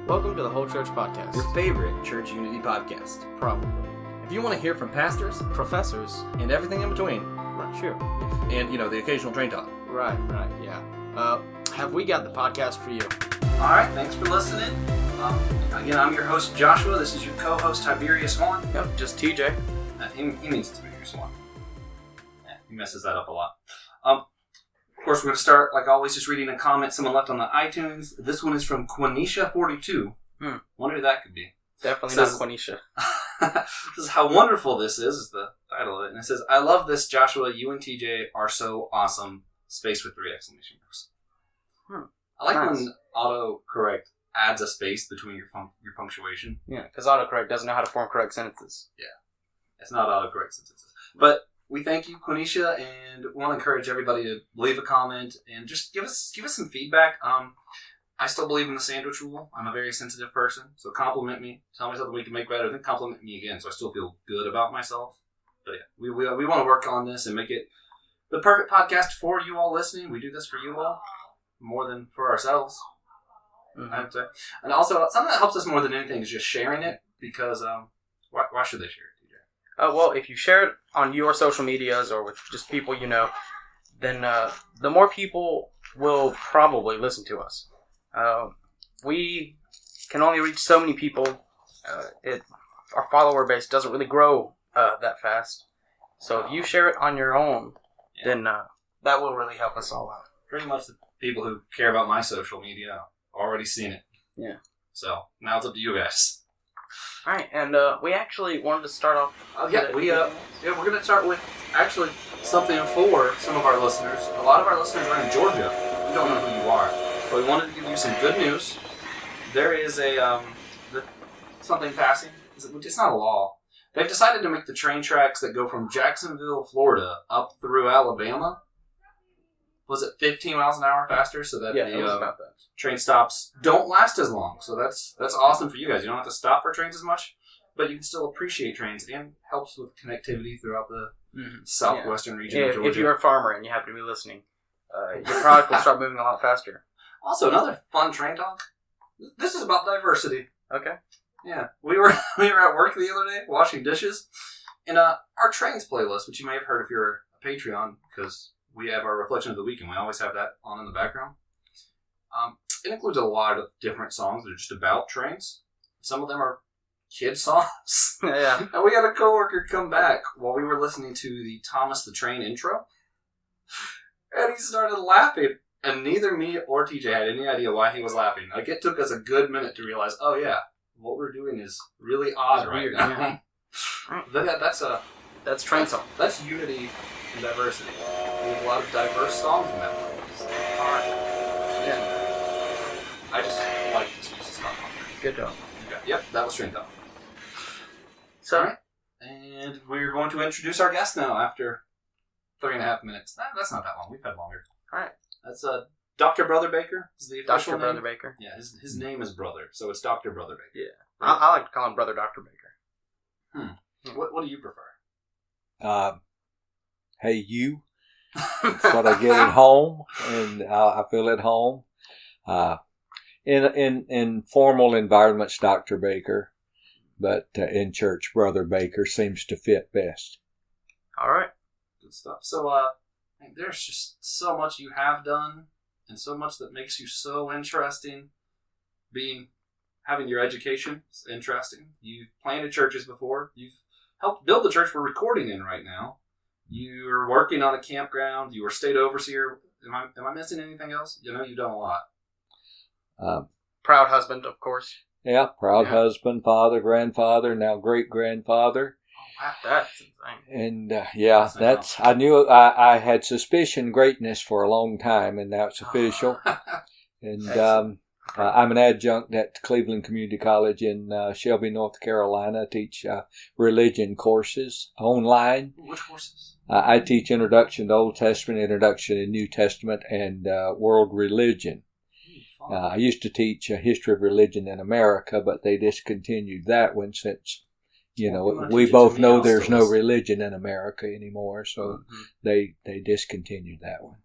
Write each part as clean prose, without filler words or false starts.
Welcome to the Whole Church Podcast. Your favorite church unity podcast. Probably. If you want to hear from pastors, Professors. and everything in between, Right, sure. and, the occasional train talk. Right, yeah. Have we got the podcast for you? All right, thanks for listening. Again, I'm your host, Joshua. This is your co-host, Tiberius Horn. Yep, just TJ. He means Tiberius Horn. Yeah, he messes that up a lot. Of course, we're going to start, like always, just reading a comment someone left on the iTunes. This one is from Quenisha42. Wonder who that could be. Definitely not Quenisha. This is how wonderful this is the title of it. And it says, I love this, Joshua. You and TJ are so awesome. Space with 3 exclamation marks. I like when autocorrect adds a space between your punctuation. Yeah, because autocorrect doesn't know how to form correct sentences. Yeah. It's not autocorrect sentences. But we thank you, Quenisha, and want to encourage everybody to leave a comment and just give us some feedback. I still believe in the sandwich rule. I'm a very sensitive person, so compliment me. Tell me something we can make better, then compliment me again, so I still feel good about myself. But yeah, we want to work on this and make it the perfect podcast for you all listening. We do this for you all more than for ourselves, I would say. And also, something that helps us more than anything is just sharing it, because why should they share it, TJ? Well, if you share it on your social medias or with just people you know, then the more people will probably listen to us. We can only reach so many people. Our follower base doesn't really grow that fast. So if you share it on your own, then that will really help us all out. Pretty much the people who care about my social media already seen it. Yeah. So now it's up to you guys. All right, and we actually wanted to start off. We're going to start with actually something for some of our listeners. A lot of our listeners are in Georgia. We don't know who you are, but we wanted to give you some good news. There is something passing. It's not a law. They've decided to make the train tracks that go from Jacksonville, Florida, up through Alabama. Was it 15 miles an hour faster? So that about that. Train stops don't last as long. So that's awesome for you guys. You don't have to stop for trains as much, but you can still appreciate trains, and helps with connectivity throughout the southwestern region of Georgia. If you're a farmer and you happen to be listening, your product will start moving a lot faster. Also, another fun train talk. This is about diversity. Okay. Yeah, we were at work the other day washing dishes, and our trains playlist, which you may have heard if you're a Patreon, because we have our Reflection of the Week, and we always have that on in the background. It includes a lot of different songs that are just about trains. Some of them are kid songs. Yeah. And we had a coworker come back while we were listening to the Thomas the Train intro, and he started laughing. And neither me or TJ had any idea why he was laughing. Like, it took us a good minute to realize, oh yeah, what we're doing is really odd right now. Yeah. But yeah, that's train song. That's unity and diversity. We have a lot of diverse songs in that playlist. Yeah. I just like this music stuff. Good job. Okay. Yep, that was train talk. So, all right. And we're going to introduce our guest now after 3.5 minutes. That's not that long. We've had longer. All right. That's Dr. Brother Baker is the official Dr. name. Brother Baker. Yeah, his name is Brother, so it's Dr. Brother Baker. Yeah. I like to call him Brother Dr. Baker. What do you prefer? Hey, you. That's what I get at home, and I feel at home. In formal environments, Dr. Baker, but in church, Brother Baker seems to fit best. All right. Good stuff. So, there's just so much you have done, and so much that makes you so interesting. Having your education is interesting. You've planted churches before. You've helped build the church we're recording in right now. You're working on a campground. You were state overseer. Am I missing anything else? You've done a lot. Proud husband, of course. Yeah, proud husband, father, grandfather, now great-grandfather. Oh, wow, that's And insane. I knew I had suspicion greatness for a long time, and now it's official. And I'm an adjunct at Cleveland Community College in Shelby, North Carolina. I teach religion courses online. Which courses? I teach Introduction to Old Testament, Introduction to New Testament, and World Religion. I used to teach a history of religion in America, but they discontinued that one since, we both know there's no religion in America anymore, so they discontinued that one.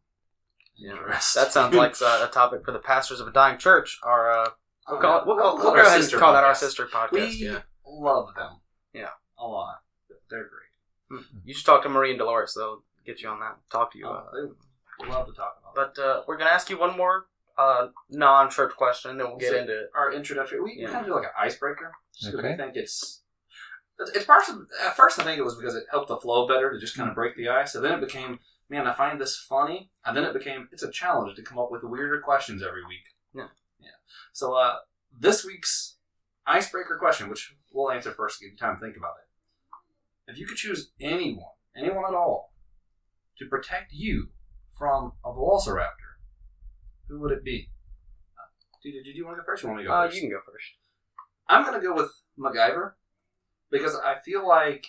Yeah, that sounds like a topic for the pastors of a dying church. Our We'll go ahead and call that our sister podcast. We love them. Yeah. A lot. They're great. You should talk to Marie and Dolores. They'll get you on that. Talk to you. They love to talk about it. But we're going to ask you one more non-church question, then we'll get into our introductory. We kind of do like an icebreaker. Just because we think it's partially. At first, I think it was because it helped the flow better to just kind of break the ice. And then it became, man, I find this funny. And then it became, it's a challenge to come up with weirder questions every week. Yeah. So this week's icebreaker question, which we'll answer first to give you time to think about it. If you could choose anyone at all, to protect you from a velociraptor, who would it be? Did you want to go first or you want me to go first? You can go first. I'm going to go with MacGyver because I feel like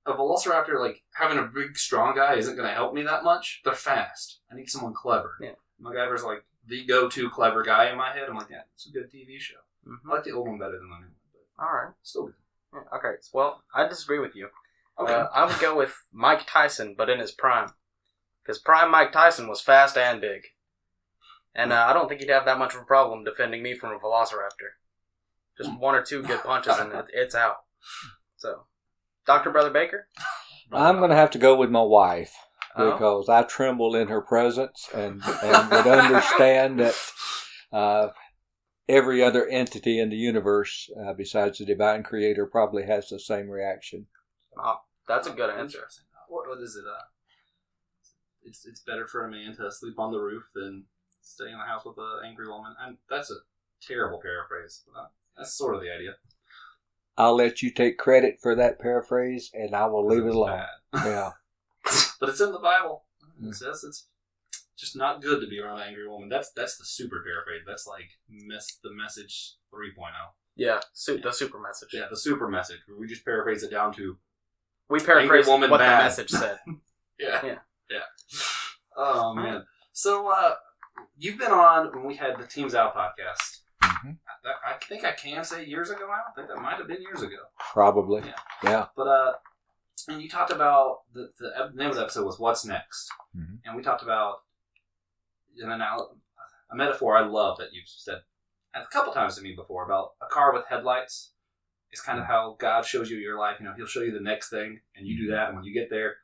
a velociraptor, like having a big, strong guy isn't going to help me that much. They're fast. I need someone clever. Yeah. MacGyver's like the go-to clever guy in my head. I'm like, yeah, it's a good TV show. Mm-hmm. I like the old one better than the new one. But all right. Still good. Yeah, okay. Well, I disagree with you. Okay. I would go with Mike Tyson, but in his prime. Because prime Mike Tyson was fast and big. And I don't think he'd have that much of a problem defending me from a velociraptor. Just one or two good punches and it's out. So, Dr. Brother Baker? I'm going to have to go with my wife because I tremble in her presence and would understand that every other entity in the universe besides the divine creator probably has the same reaction. Oh, that's a good answer. What is it? It's better for a man to sleep on the roof than stay in the house with an angry woman. And that's a terrible paraphrase. But that's sort of the idea. I'll let you take credit for that paraphrase, and I will leave it alone. Yeah. But it's in the Bible. It says it's just not good to be around an angry woman. That's the super paraphrase. That's like the message 3.0. Yeah, the super message. Yeah, the super message. We just paraphrase it down to we paraphrase what bad. The message said. Yeah. Oh, man. So, you've been on when we had the Teams Out podcast. Mm-hmm. I think I can say years ago now. I think that might have been years ago. Probably. Yeah. But, and you talked about, the name of the episode was What's Next? Mm-hmm. And we talked about, a metaphor I love that you've said a couple times to me before about a car with headlights. It's kind of how God shows you your life. He'll show you the next thing, and you do that, and when you get there,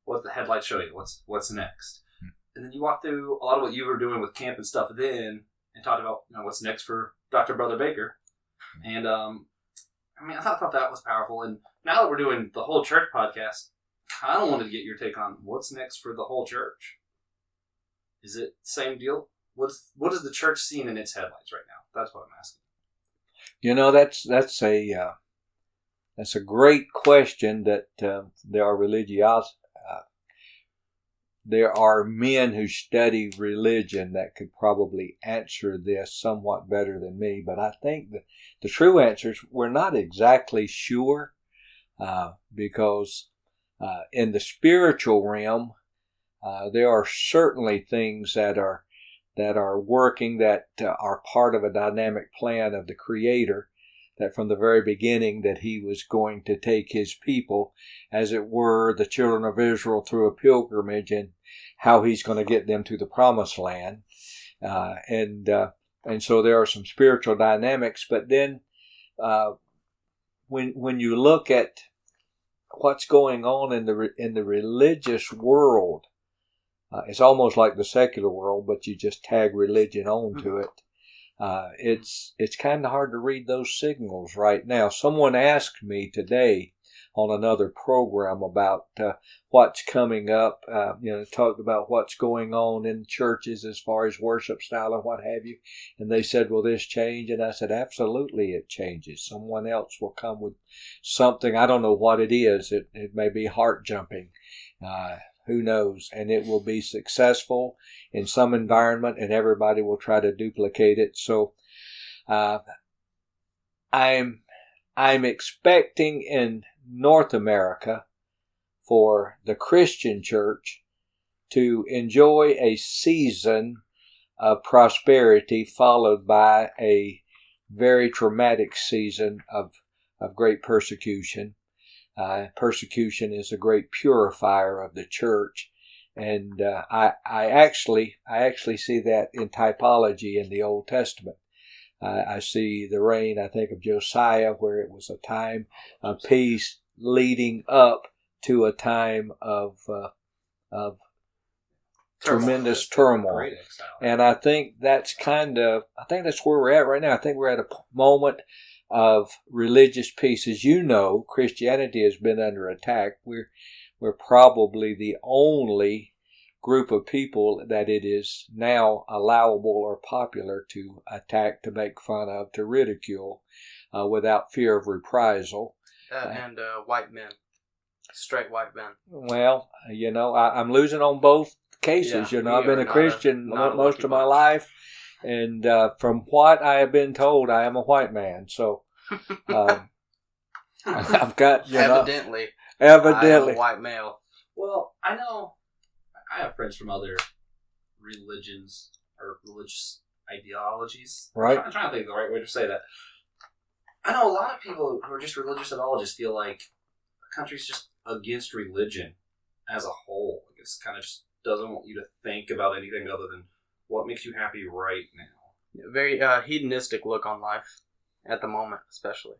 what the headlights show you? What's next? Mm-hmm. And then you walk through a lot of what you were doing with camp and stuff then, and talked about what's next for Dr. Brother Baker. And I thought that was powerful. And now that we're doing the whole church podcast, I kind of wanted to get your take on what's next for the whole church. Is it the same deal? What is the church seeing in its headlights right now? That's what I'm asking. That's a great question that there are men who study religion that could probably answer this somewhat better than me, but I think the true answer is we're not exactly sure because in the spiritual realm there are certainly things that are working that are part of a dynamic plan of the Creator, that from the very beginning that he was going to take his people, as it were, the children of Israel, through a pilgrimage, and how he's going to get them to the promised land. And so there are some spiritual dynamics. But then when you look at what's going on in the religious world, it's almost like the secular world, but you just tag religion onto it. It's kind of hard to read those signals right now. Someone asked me today on another program about what's coming up, talked about what's going on in churches as far as worship style and what have you. And they said, will this change? And I said, absolutely it changes. Someone else will come with something. I don't know what it is. It may be heart jumping. Who knows? And it will be successful in some environment, and everybody will try to duplicate it. So, I'm expecting in North America for the Christian church to enjoy a season of prosperity followed by a very traumatic season of great persecution. Persecution is a great purifier of the church, and I actually see that in typology in the Old Testament. I see the reign, I think, of Josiah, where it was a time of peace leading up to a time of tremendous turmoil. Great exile. And I think that's that's where we're at right now. I think we're at a moment of religious peace. As you know, Christianity has been under attack. We're probably the only group of people that it is now allowable or popular to attack, to make fun of, to ridicule, without fear of reprisal. And white men. Straight white men. Well, I'm losing on both cases. Yeah, I've been a Christian not a most of my bunch. life, and from what I have been told, I am a white man. So I've got Evidently. I am a white male. Well, I know I have friends from other religions or religious ideologies. Right. I'm trying to think of the right way to say that. I know a lot of people who are just religious at all just feel like the country's just against religion as a whole. Like it's kind of just doesn't want you to think about anything other than what makes you happy right now. Very hedonistic look on life at the moment, especially.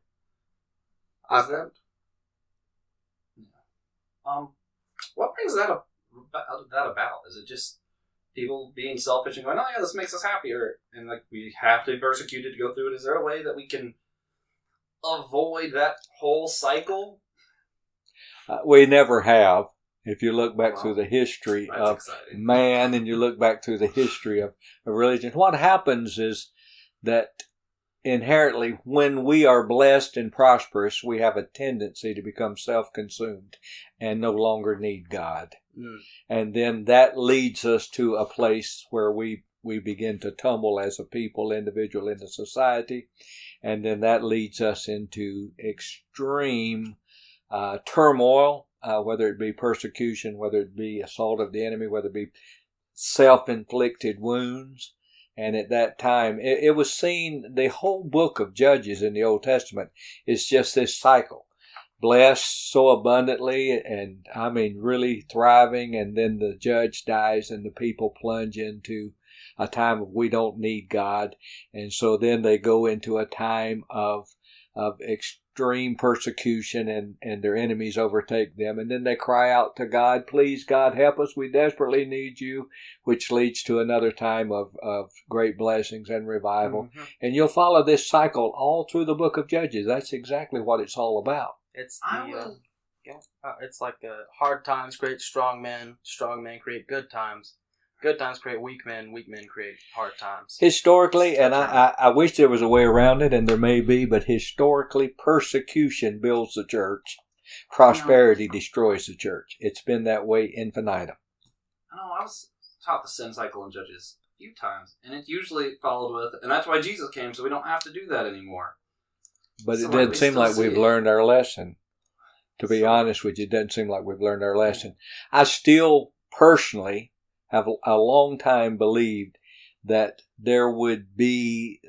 Is that? Yeah. What brings that about? Is it just people being selfish and going, "Oh yeah, this makes us happier," and like we have to be persecuted to go through it? Is there a way that we can avoid that whole cycle? We never have. If you look back through the history That's of exciting. man, and you look back through the history of religion, what happens is that inherently, when we are blessed and prosperous, we have a tendency to become self-consumed and no longer need God. Mm. And then that leads us to a place where we begin to tumble as a people, individual, into society. And then that leads us into extreme turmoil, whether it be persecution, whether it be assault of the enemy, whether it be self-inflicted wounds. And at that time, it was seen, the whole book of Judges in the Old Testament is just this cycle. Blessed so abundantly, and I mean really thriving, and then the judge dies and the people plunge into a time of we don't need God. And so then they go into a time of extreme persecution, and their enemies overtake them. And then they cry out to God, "Please, God, help us. We desperately need you," which leads to another time of great blessings and revival. Mm-hmm. And you'll follow this cycle all through the book of Judges. That's exactly what it's all about. It's it's like hard times create strong men create good times create weak men create hard times. Historically, and I wish there was a way around it, and there may be, but historically, persecution builds the church. Prosperity destroys the church. It's been that way infinitum. I know, I was taught the sin cycle in Judges a few times, and it usually followed with, and that's why Jesus came, so we don't have to do that anymore. But So it doesn't seem like we've it. learned our lesson. To be honest with you, it doesn't seem like we've learned our lesson. I still personally have a long time believed that there would be,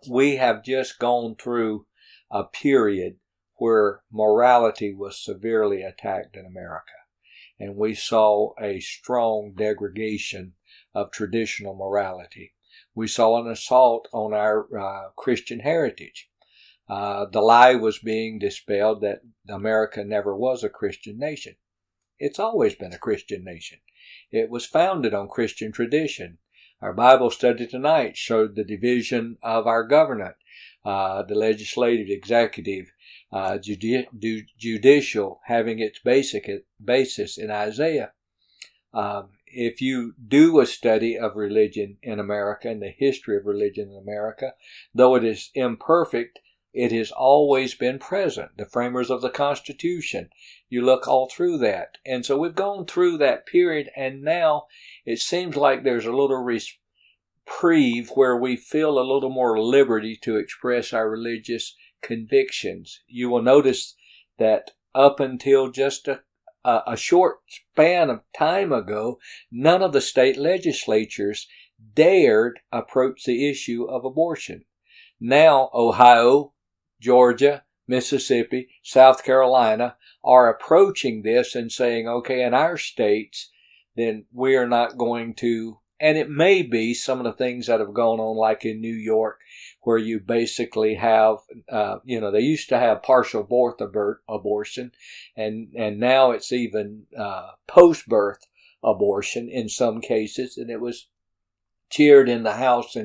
we have just gone through a period where morality was severely attacked in America. And we saw a strong degradation of traditional morality. We saw an assault on our Christian heritage. The lie was being dispelled that America never was a Christian nation. It's always been a Christian nation. It was founded on Christian tradition. Our Bible study tonight showed the division of our government, the legislative, executive, judicial, having its basis in Isaiah. If you do a study of religion in America and the history of religion in America, though it is imperfect, it has always been present. The framers of the Constitution, you look all through that. And so we've gone through that period, and now it seems like there's a little reprieve where we feel a little more liberty to express our religious convictions. You will notice that up until just a short span of time ago, none of the state legislatures dared approach the issue of abortion. Now, Ohio, Georgia, Mississippi, South Carolina are approaching this and saying, okay, in our states, then we are not going to And it may be some of the things that have gone on, like in New York, where you basically have, they used to have partial birth abortion, and now it's even post-birth abortion in some cases, and it was cheered in the House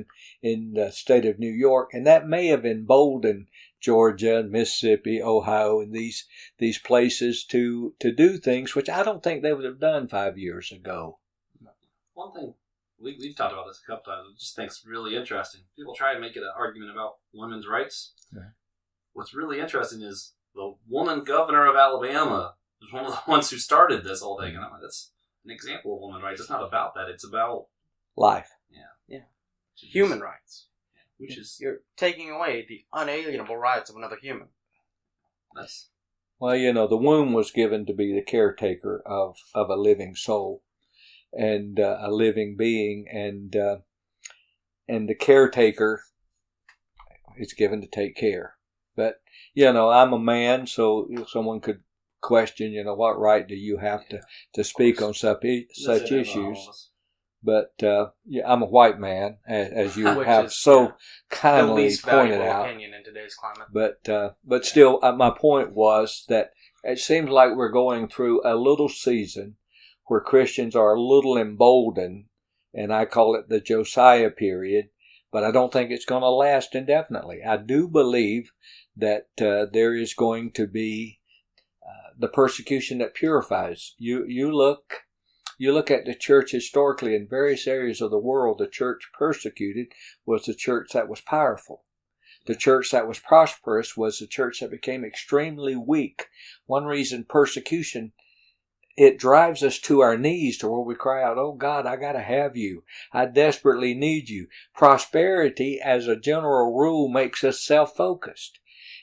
in the state of New York, and that may have emboldened Georgia and Mississippi, Ohio, and these places to do things which I don't think they would have done 5 years ago. One thing, we've talked about this a couple times, I just think it's really interesting. People try to make it an argument about women's rights. Yeah. What's really interesting is the woman governor of Alabama was one of the ones who started this whole thing. And I'm like, that's an example of women's rights. It's not about that. It's about life. Yeah. Human rights. Which is, you're taking away the unalienable rights of another human. Well, the womb was given to be the caretaker of a living soul and a living being, and the caretaker is given to take care. But I'm a man, so someone could question, what right do you have to speak on such issues? But I'm a white man, as you have so kindly pointed out. Opinion in today's climate. But still, my point was that it seems like we're going through a little season where Christians are a little emboldened, and I call it the Josiah period. But I don't think it's going to last indefinitely. I do believe that there is going to be the persecution that purifies. You look at the church historically in various areas of the world. The church persecuted was the church that was powerful. The church that was prosperous was the church that became extremely weak. One reason persecution, it drives us to our knees to where we cry out, "Oh God, I got to have you. I desperately need you." Prosperity, as a general rule, makes us self-focused.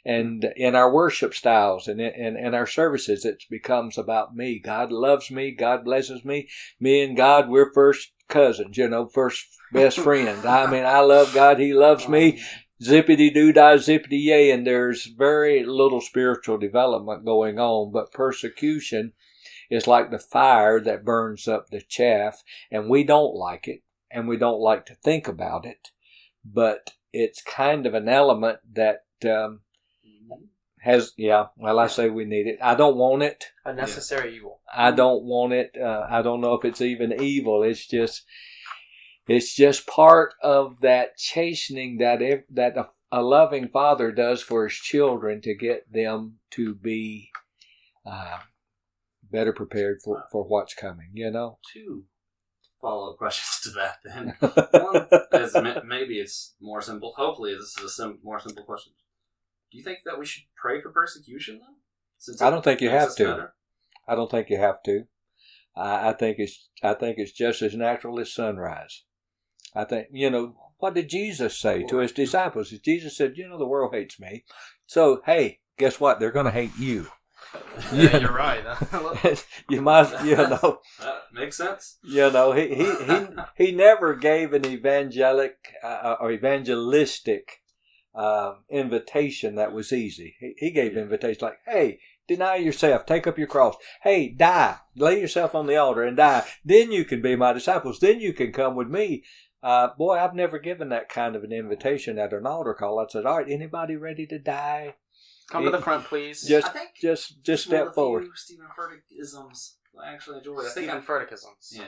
And in our worship styles and in our services, it becomes about me. God loves me. God blesses me. Me and God, we're first cousins, first best friends. I mean, I love God. He loves me. Zippity-doo-dah, zippity-yay. And there's very little spiritual development going on. But persecution is like the fire that burns up the chaff. And we don't like it. And we don't like to think about it. But it's kind of an element that I say we need it. I don't want it. A necessary evil. I don't want it. I don't know if it's even evil. It's just part of that chastening that a loving father does for his children to get them to be better prepared for what's coming. Two follow-up questions to that then. One is maybe it's more simple. Hopefully this is a more simple question. Do you think that we should pray for persecution, though? I don't think you have to. I don't think you have to. I think it's just as natural as sunrise. I think, what did Jesus say to his disciples? Jesus said, the world hates me. So, hey, guess what? They're going to hate you. Yeah, you're right. You might, That makes sense. He never gave an evangelistic invitation that was easy. He gave invitations like, hey, deny yourself, take up your cross. Hey, die, lay yourself on the altar and die. Then you can be my disciples. Then you can come with me. Boy, I've never given that kind of an invitation at an altar call. I said, all right, anybody ready to die? Come to the front, please. Just step forward. Stephen Furtick-isms I actually enjoy. Stephen Furtick-isms. Yeah.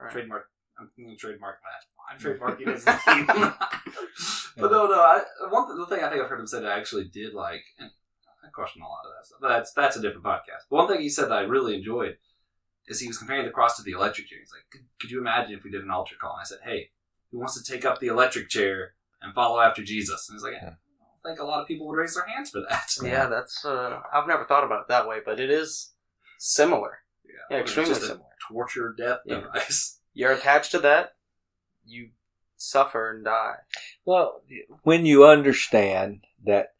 Right. Trademark. I'm going to trademark that. I'm trademarking his name. But no. The thing I think I've heard him say that I actually did like, and I question a lot of that stuff, but that's a different podcast. But one thing he said that I really enjoyed is he was comparing the cross to the electric chair. He's like, could you imagine if we did an altar call? And I said, hey, who wants to take up the electric chair and follow after Jesus? And he's like, I don't think a lot of people would raise their hands for that. Yeah, that's, I've never thought about it that way, but it is similar. Yeah, extremely similar. Torture, death device. You're attached to that, you suffer and die. Well, when you understand that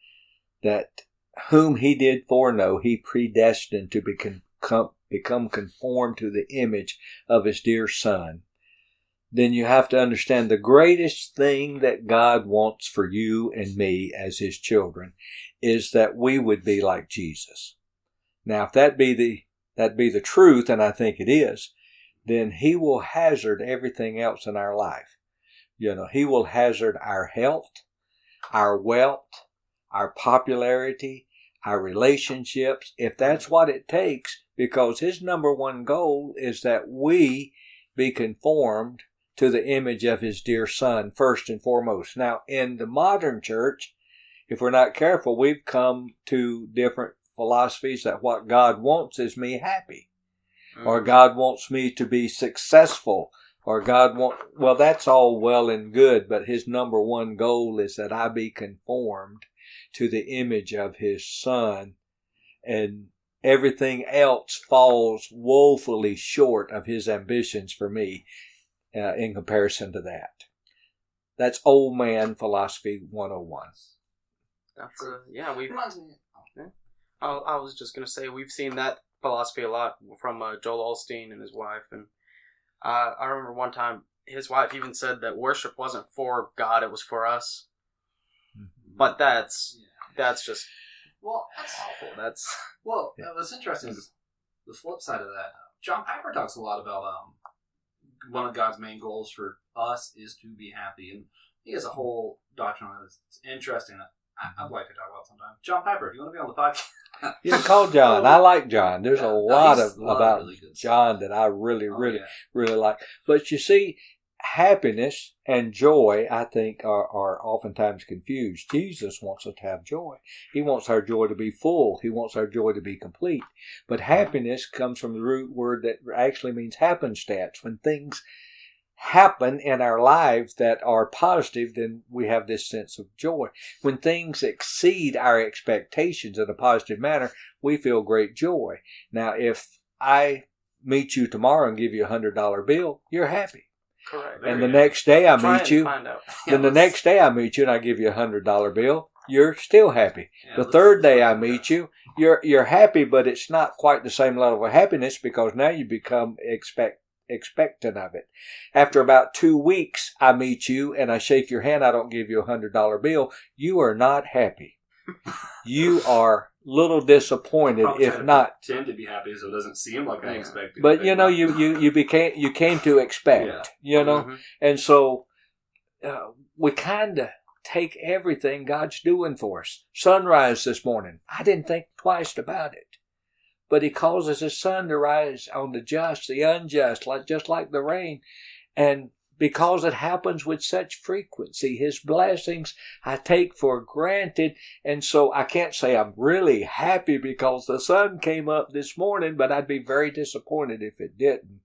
whom he did foreknow, he predestined to become conformed to the image of his dear Son, then you have to understand the greatest thing that God wants for you and me as his children is that we would be like Jesus. Now, if that be the truth, and I think it is, then he will hazard everything else in our life. He will hazard our health, our wealth, our popularity, our relationships, if that's what it takes, because his number one goal is that we be conformed to the image of his dear Son, first and foremost. Now, in the modern church, if we're not careful, we've come to different philosophies that what God wants is me happy, or God wants me to be successful, or well, that's all well and good, but his number one goal is that I be conformed to the image of his Son, and everything else falls woefully short of his ambitions for me in comparison to that. That's old man philosophy 101. That's I was just gonna say we've seen that philosophy a lot from Joel Osteen and his wife, and I remember one time his wife even said that worship wasn't for God, it was for us. But that's just that's awful. What's interesting is the flip side of that. John Piper talks a lot about one of God's main goals for us is to be happy, and he has a whole doctrine on it. It's interesting. I'd like to talk about sometime. John Piper, if you want to be on the podcast. Yeah, call John. I like John. There's a lot about really good John stuff that I really like. But you see, happiness and joy, I think, are oftentimes confused. Jesus wants us to have joy. He wants our joy to be full. He wants our joy to be complete. But happiness comes from the root word that actually means happenstance. When things happen in our lives that are positive, then we have this sense of joy. When things exceed our expectations in a positive manner, we feel great joy. Now, if I meet you tomorrow and give you $100 bill, you're happy. Correct. And the next day I meet you, then the next day I meet you and I give you $100 bill, you're still happy. The third day I meet you, you're happy, but it's not quite the same level of happiness because now you become expectant of it. After about 2 weeks, I meet you and I shake your hand. I don't give you $100 bill. You are not happy. You are little disappointed, if not. Tend to be happy, so it doesn't seem like I expected. But you came to expect. And so we kind of take everything God's doing for us. Sunrise this morning, I didn't think twice about it. But he causes his sun to rise on the just, the unjust, just like the rain. And because it happens with such frequency, his blessings I take for granted. And so I can't say I'm really happy because the sun came up this morning, but I'd be very disappointed if it didn't.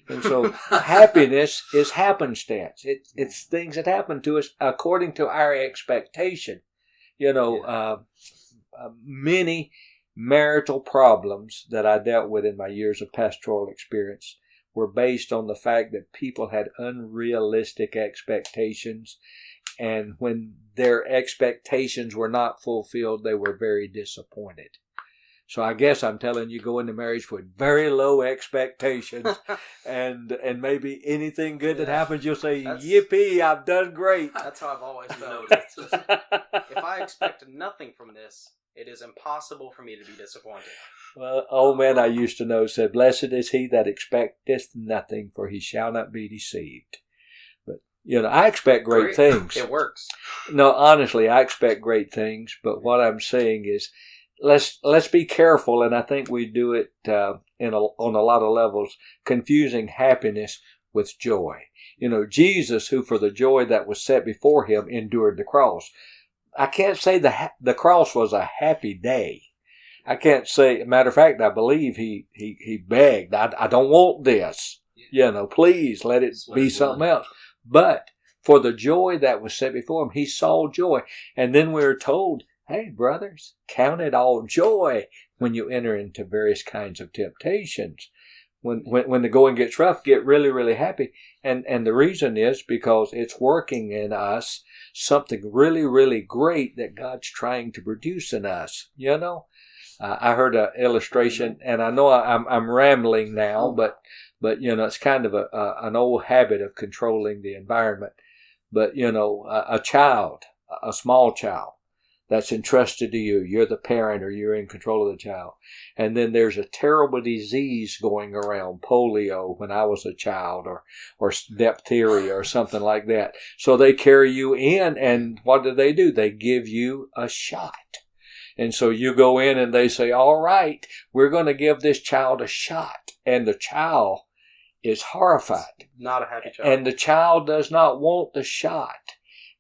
And so happiness is happenstance. It's things that happen to us according to our expectation. Many marital problems that I dealt with in my years of pastoral experience were based on the fact that people had unrealistic expectations, and when their expectations were not fulfilled, they were very disappointed. So I guess I'm telling you, go into marriage with very low expectations, and maybe anything good that happens, you'll say, yippee, I've done great. That's how I've always felt. If I expect nothing from this, it is impossible for me to be disappointed. Well, old man I used to know said, blessed is he that expecteth nothing, for he shall not be deceived. But, I expect great things. It works. No, honestly, I expect great things. But what I'm saying is, let's be careful, and I think we do it on a lot of levels, confusing happiness with joy. Jesus, who for the joy that was set before him endured the cross. I can't say the cross was a happy day. I can't say, matter of fact, I believe he begged, I don't want this. Please let it be something else. But for the joy that was set before him, he saw joy. And then we're told, hey, brothers, count it all joy when you enter into various kinds of temptations. When the going gets rough, get really, really happy. And the reason is because it's working in us something really, really great that God's trying to produce in us. I heard an illustration, and I know I'm rambling now, but it's kind of an old habit of controlling the environment. But a child, a small child, that's entrusted to you. You're the parent or you're in control of the child. And then there's a terrible disease going around, polio when I was a child, or diphtheria or something like that. So they carry you in, and what do? They give you a shot. And so you go in and they say, all right, we're going to give this child a shot. And the child is horrified. Not a happy child. And the child does not want the shot.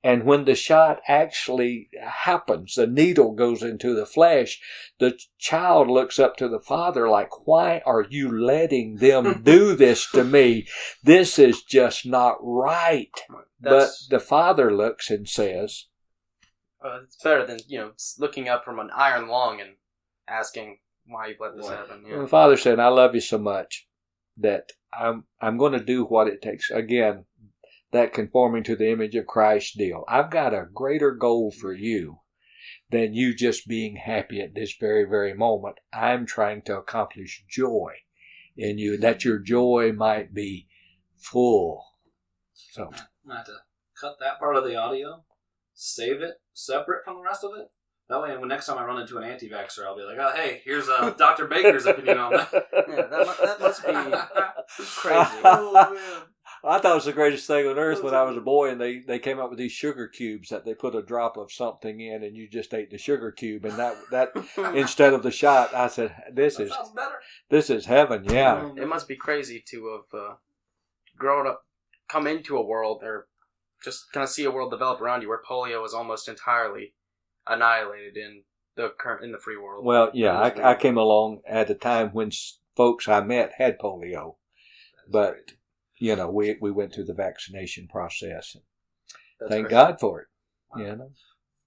And when the shot actually happens, the needle goes into the flesh, the child looks up to the father like, why are you letting them do this to me? This is just not right. But the father looks and says, it's better than, looking up from an iron lung and asking why you've let this happen. Yeah. The father said, I love you so much that I'm going to do what it takes. Again, that conforming to the image of Christ deal. I've got a greater goal for you than you just being happy at this very, very moment. I'm trying to accomplish joy in you, that your joy might be full. So I have to cut that part of the audio, save it separate from the rest of it. That way, when next time I run into an anti-vaxxer, I'll be like, oh, hey, here's Dr. Baker's opinion on that. Yeah, that must be crazy. Oh, man. I thought it was the greatest thing on earth when I was a boy, and they came up with these sugar cubes that they put a drop of something in, and you just ate the sugar cube, and that instead of the shot, I said, this is heaven, yeah. It must be crazy to have grown up, come into a world, or just kind of see a world develop around you where polio is almost entirely annihilated in the free world. Well, yeah, I came along at a time when folks I met had polio, but Great. We went through the vaccination process. And thank great. God for it. Wow.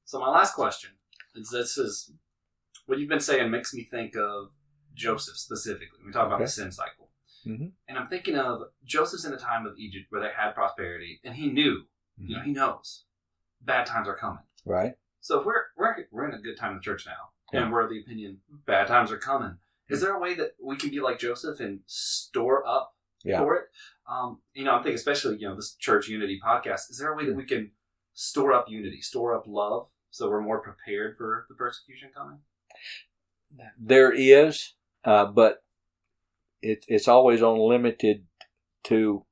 So my last question is what you've been saying makes me think of Joseph specifically. We talk about the sin cycle, and I'm thinking of Joseph's in a time of Egypt where they had prosperity, and he knew, he knows bad times are coming. Right. So if we're in a good time in the church now, and we're of the opinion bad times are coming, is there a way that we can be like Joseph and store up for it? I'm thinking especially, this Church Unity podcast, is there a way that we can store up unity, store up love, so we're more prepared for the persecution coming? There is, but it's always limited to,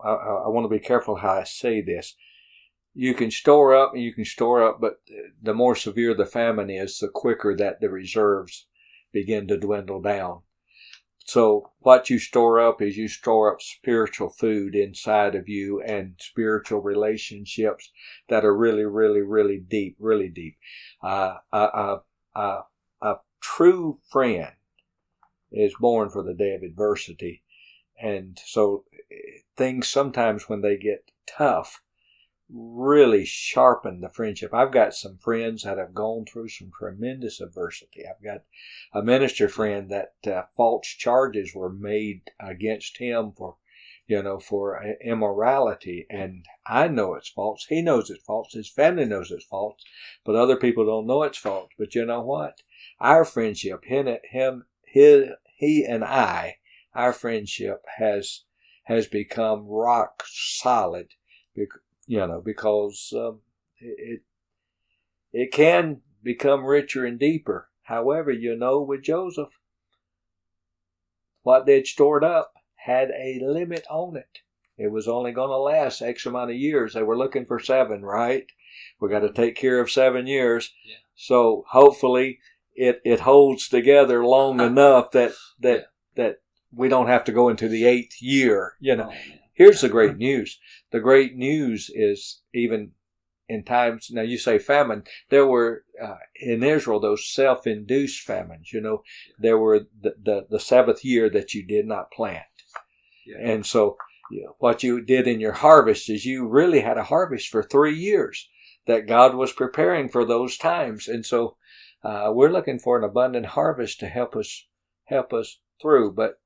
I want to be careful how I say this. You can store up, but the more severe the famine is, the quicker that the reserves begin to dwindle down. So what you store up is you store up spiritual food inside of you and spiritual relationships that are really, really, really deep, really deep. A true friend is born for the day of adversity. And so things sometimes when they get tough really sharpen the friendship. I've got some friends that have gone through some tremendous adversity. I've got a minister friend that false charges were made against him for immorality, and I know it's false. He knows it's false. His family knows it's false, but other people don't know it's false. But you know what? Our friendship, he and I, our friendship has become rock solid. Because it can become richer and deeper. However, with Joseph, what they'd stored up had a limit on it. It was only going to last X amount of years. They were looking for 7, right? We got to take care of 7 years. Yeah. So hopefully it holds together long enough that we don't have to go into the 8th year, Here's the great news. The great news is even in times, now you say famine, there were in Israel those self-induced famines. There were the 7th year that you did not plant. Yeah. And so what you did in your harvest is you really had a harvest for 3 years that God was preparing for those times. And so we're looking for an abundant harvest to help us through. But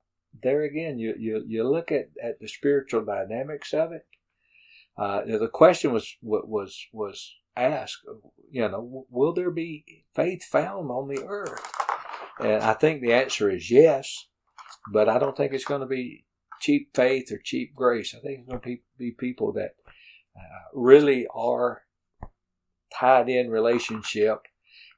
there again, you look at the spiritual dynamics of it. The question was asked, will there be faith found on the earth? And I think the answer is yes, but I don't think it's going to be cheap faith or cheap grace. I think it's going to be people that really are tied in relationship.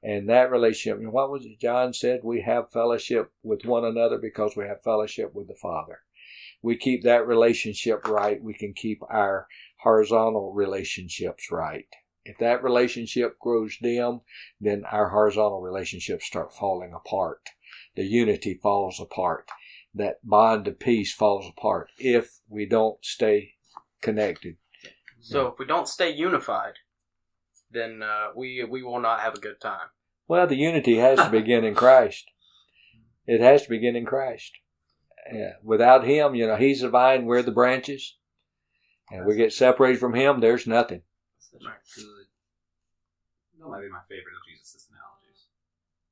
And that relationship, and what was it John said? We have fellowship with one another because we have fellowship with the Father. We keep that relationship right, we can keep our horizontal relationships right. If that relationship grows dim, then our horizontal relationships start falling apart. The unity falls apart. That bond of peace falls apart if we don't stay connected. So if we don't stay unified, then we will not have a good time. Well, the unity has to begin in Christ. It has to begin in Christ. Without Him, He's the vine, we're the branches. And we get separated from Him, there's nothing. That's good. That might be my favorite of Jesus' analogies.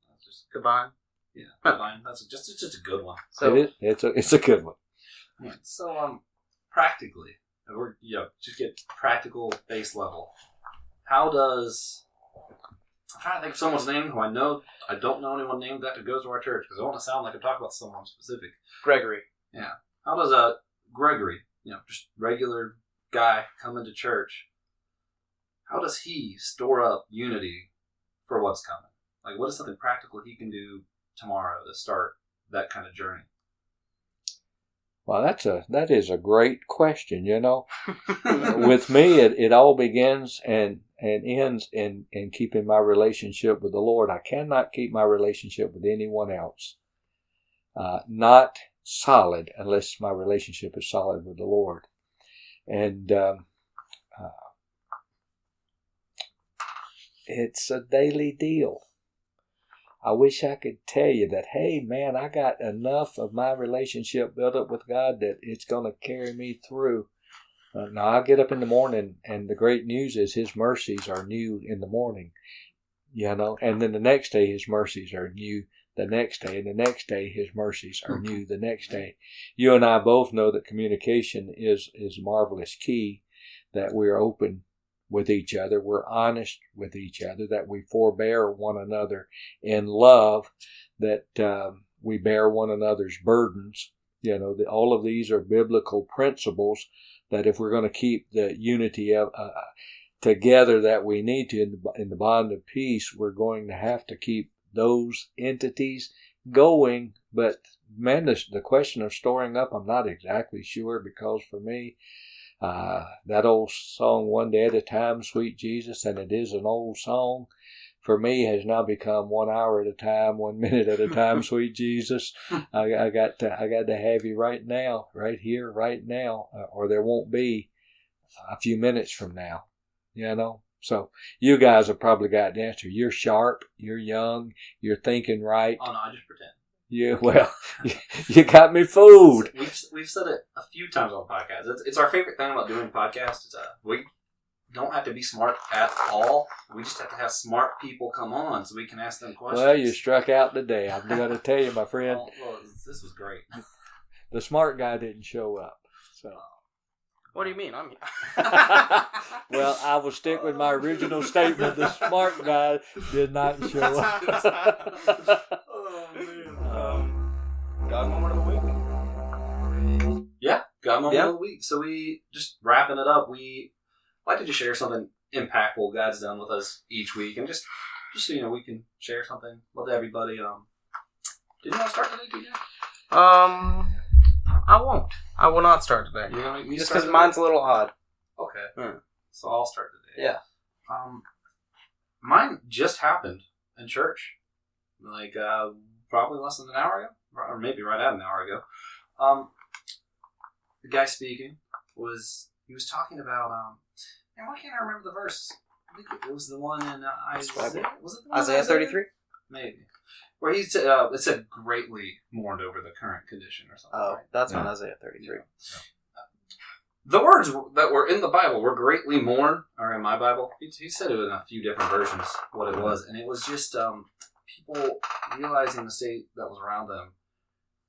That's just Goodbye. yeah, divine. That's just it's just a good one. So It's a good one. Yeah. So practically, we're just get practical base level. How does I'm trying to think of someone's name who I don't know anyone named that goes to our church because I want to sound like I'm talking about someone specific. Gregory. Yeah. How does Gregory, just regular guy come into church? How does he store up unity for what's coming? Like, what is something practical he can do tomorrow to start that kind of journey? Well, that is a great question. With me, it all begins and ends in keeping my relationship with the Lord. I cannot keep my relationship with anyone else. Not solid unless my relationship is solid with the Lord. And it's a daily deal. I wish I could tell you that, hey, man, I got enough of my relationship built up with God that it's going to carry me through. Now, I get up in the morning, and the great news is His mercies are new in the morning, and then the next day His mercies are new the next day, and the next day His mercies are new the next day. You and I both know that communication is a marvelous key, that we're open with each other, we're honest with each other, that we forbear one another in love, that we bear one another's burdens. All of these are biblical principles that if we're going to keep the unity of together that we need to in the bond of peace, we're going to have to keep those entities going. But man, the question of storing up, I'm not exactly sure, because for me, that old song, One Day at a Time, Sweet Jesus, and it is an old song, for me has now become 1 hour at a time, 1 minute at a time, sweet Jesus. I got to have you right now, right here, right now, or there won't be a few minutes from now, So you guys have probably got the answer. You're sharp, you're young, you're thinking right. Oh no, I just pretend. Yeah, well, you got me fooled. We've said it a few times on the podcast. It's our favorite thing about doing podcasts. Is, we don't have to be smart at all. We just have to have smart people come on so we can ask them questions. Well, you struck out today. I'm going to tell you, my friend. Well, this was great. The smart guy didn't show up. So. What do you mean? Well, I will stick with my original statement. The smart guy did not show up. Oh, man. Got moment of the week? Yeah, got moment of the week. So we, just wrapping it up, we like to just share something impactful God's done with us each week. And just so we can share something with everybody. Did you want to start today, TJ? I won't. I will not start today. You're gonna make me just start because mine's a little odd. Okay. So I'll start today. Yeah. Mine just happened in church. Like, probably less than an hour ago. Or maybe right at an hour ago. The guy speaking he was talking about, and why can't I remember the verse? I think it was the one in Isaiah. Was it the one Isaiah 33? Maybe. Where he said, it said greatly mourned over the current condition or something. Oh, right? that's not Isaiah 33. Yeah. The words that were in the Bible were greatly mourned, or in my Bible. He said it in a few different versions, what it was. And it was just people realizing the state that was around them,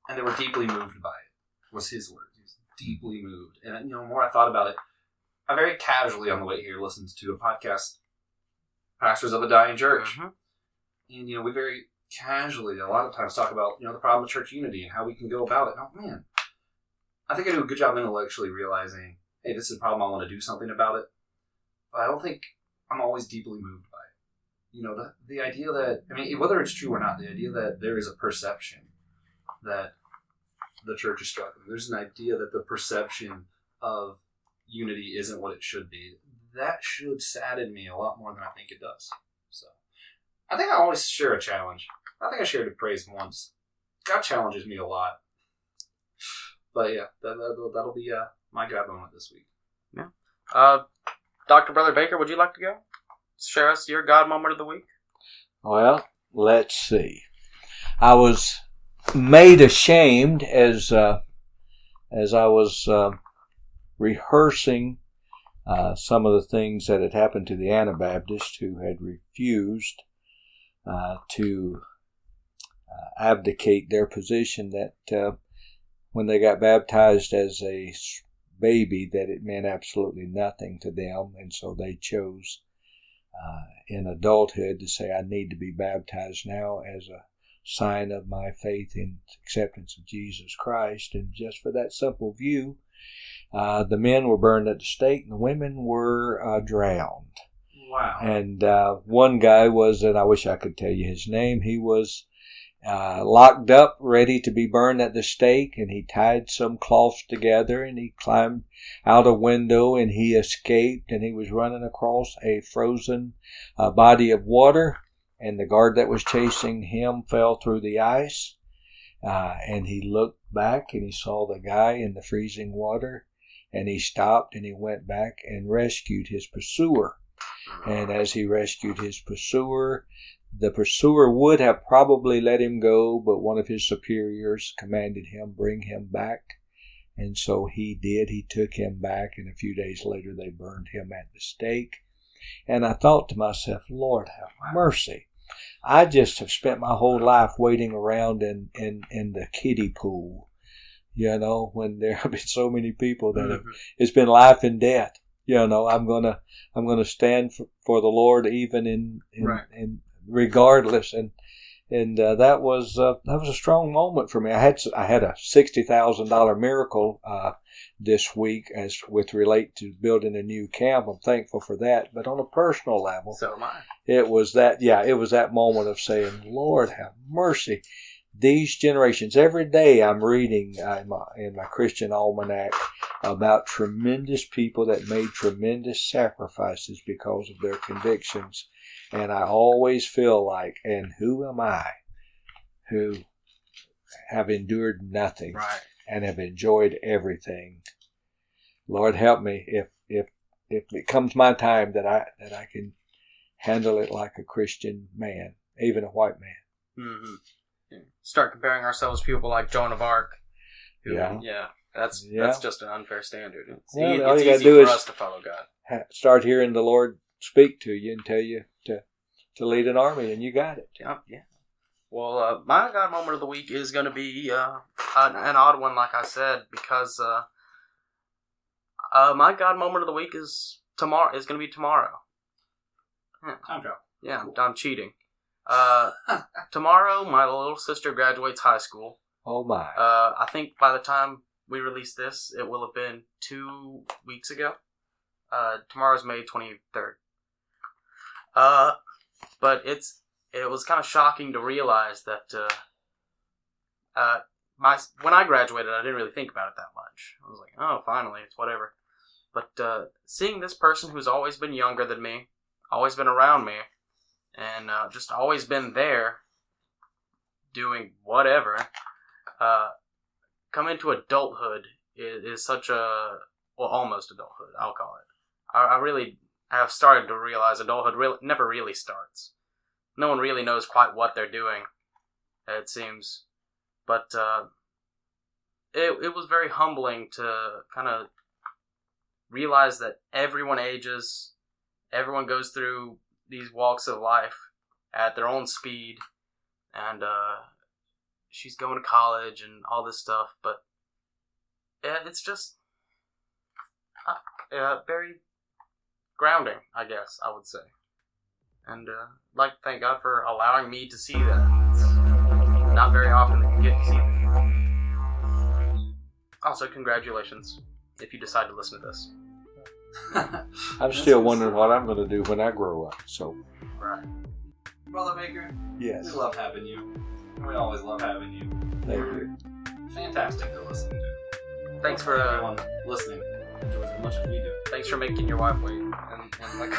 and they were deeply moved by it, was his word. He was deeply moved. And, the more I thought about it, I very casually on the way here listened to a podcast, Pastors of a Dying Church. Mm-hmm. And, we very casually a lot of times talk about, the problem of church unity and how we can go about it. Oh, man. I think I do a good job intellectually realizing, hey, this is a problem, I want to do something about it. But I don't think I'm always deeply moved the idea that, I mean, whether it's true or not, the idea that there is a perception that the church is struggling. There's an idea that the perception of unity isn't what it should be. That should sadden me a lot more than I think it does. So, I think I always share a challenge. I think I shared a praise once. God challenges me a lot. But yeah, that'll be my God moment this week. Yeah. Dr. Brother Baker, would you like to go? Share us your God moment of the week. Well, let's see. I was made ashamed as I was rehearsing some of the things that had happened to the Anabaptists who had refused to abdicate their position that when they got baptized as a baby that it meant absolutely nothing to them, and so they chose in adulthood to say, I need to be baptized now as a sign of my faith and acceptance of Jesus Christ. And just for that simple view, the men were burned at the stake and the women were drowned. Wow. And one guy was, and I wish I could tell you his name, he was locked up, ready to be burned at the stake, and he tied some cloths together and he climbed out a window and he escaped, and he was running across a frozen body of water, and the guard that was chasing him fell through the ice, and he looked back and he saw the guy in the freezing water, and he stopped and he went back and rescued his pursuer. And as he rescued his pursuer, the pursuer would have probably let him go, but one of his superiors commanded him, bring him back. And so he did. He took him back, and a few days later they burned him at the stake. And I thought to myself, Lord, have mercy. I just have spent my whole life waiting around in the kiddie pool, when there have been so many people that have, it's been life and death. I'm gonna stand for the Lord even in regardless, and that was a strong moment for me. I had a $60,000 miracle this week relate to building a new camp. I'm thankful for that, but on a personal level, So am I. it was that moment of saying, Lord, have mercy. These generations, every day I'm reading in my Christian almanac about tremendous people that made tremendous sacrifices because of their convictions. And I always feel like, and who am I who have endured nothing and have enjoyed everything? Lord, help me if it comes my time that I can handle it like a Christian man, even a white man. Mm-hmm. Start comparing ourselves to people like Joan of Arc. That's just an unfair standard. It's easy for us to follow God. Start hearing the Lord speak to you and tell you to lead an army, and you got it. Yeah. Well, my God moment of the week is going to be an odd one, like I said, because my God moment of the week is tomorrow. Is going to be tomorrow. Time travel. Yeah, I'm cheating. Tomorrow, my little sister graduates high school. Oh my! I think by the time we release this, it will have been 2 weeks ago. Tomorrow's May 23rd. But it was kind of shocking to realize that when I graduated, I didn't really think about it that much. I was like, oh, finally, it's whatever. But seeing this person who's always been younger than me, always been around me, and just always been there doing whatever, come into adulthood is such almost adulthood, I'll call it. I really have started to realize adulthood never really starts. No one really knows quite what they're doing, it seems. But it was very humbling to kind of realize that everyone ages, everyone goes through these walks of life at their own speed, and she's going to college and all this stuff, but it's just very grounding, I guess I would say. And I'd like to thank God for allowing me to see that. It's not very often that you get to see that. Also, congratulations if you decide to listen to this. I'm still wondering what I'm going to do when I grow up. So, Right. Brother Baker, Yes. we love having you. We always love having you. Thank You're you. fantastic to listen to. Thanks for everyone listening. Enjoys as much as we do. thanks for making your wife wait. And like,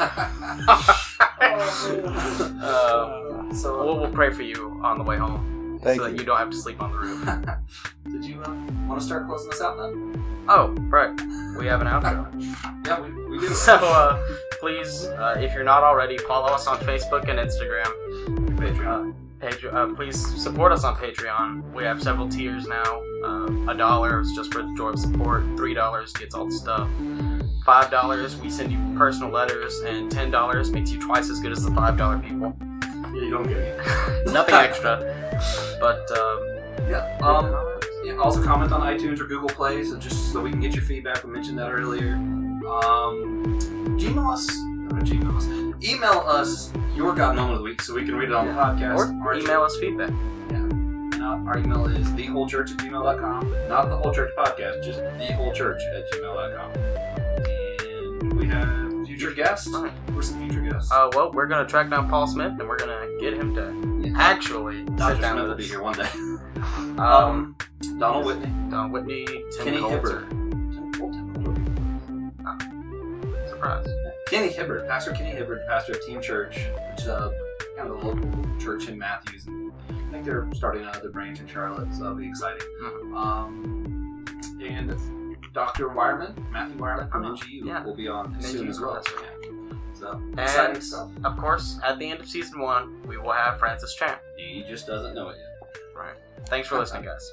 so we'll pray for you on the way home, Thank so you. that you don't have to sleep on the roof. Did you want to start closing us out then? Oh, right. We have an outro. Yeah, we do. So please, if you're not already, follow us on Facebook and Instagram. Patreon. Please support us on Patreon. We have several tiers now. $1 is just for the joy of support. $3 gets all the stuff. $5 we send you personal letters, and $10 makes you twice as good as the $5 people. Yeah, you don't get it. Nothing extra, but Yeah. Also comment on iTunes or Google Play, so just so we can get your feedback. We mentioned that earlier. Email us your God Moment of the Week so we can read it on the podcast. or email us feedback. And our email is thewholechurch@gmail.com. Not the whole church podcast, just thewholechurch@gmail.com. And we have future guests. Right. Where's some future guests? Well, we're gonna track down Paul Smith, and we're gonna get him to actually Dr. sit down Smith will with be us. here one day. Donald Whitney. Don Whitney, Tim Kenny Coulter. Hibbert. Surprise. Kenny Hibbert, Pastor Kenny Hibbert, pastor of Team Church, which is kind of a local church in Matthews. And I think they're starting another branch in Charlotte, so that'll be exciting. And Dr. Wireman, Matthew Wireman from NGU, will be on soon as well. So, exciting stuff. Of course, at the end of season 1, we will have Francis Chan. He just doesn't know it yet. Right. Thanks for listening, guys.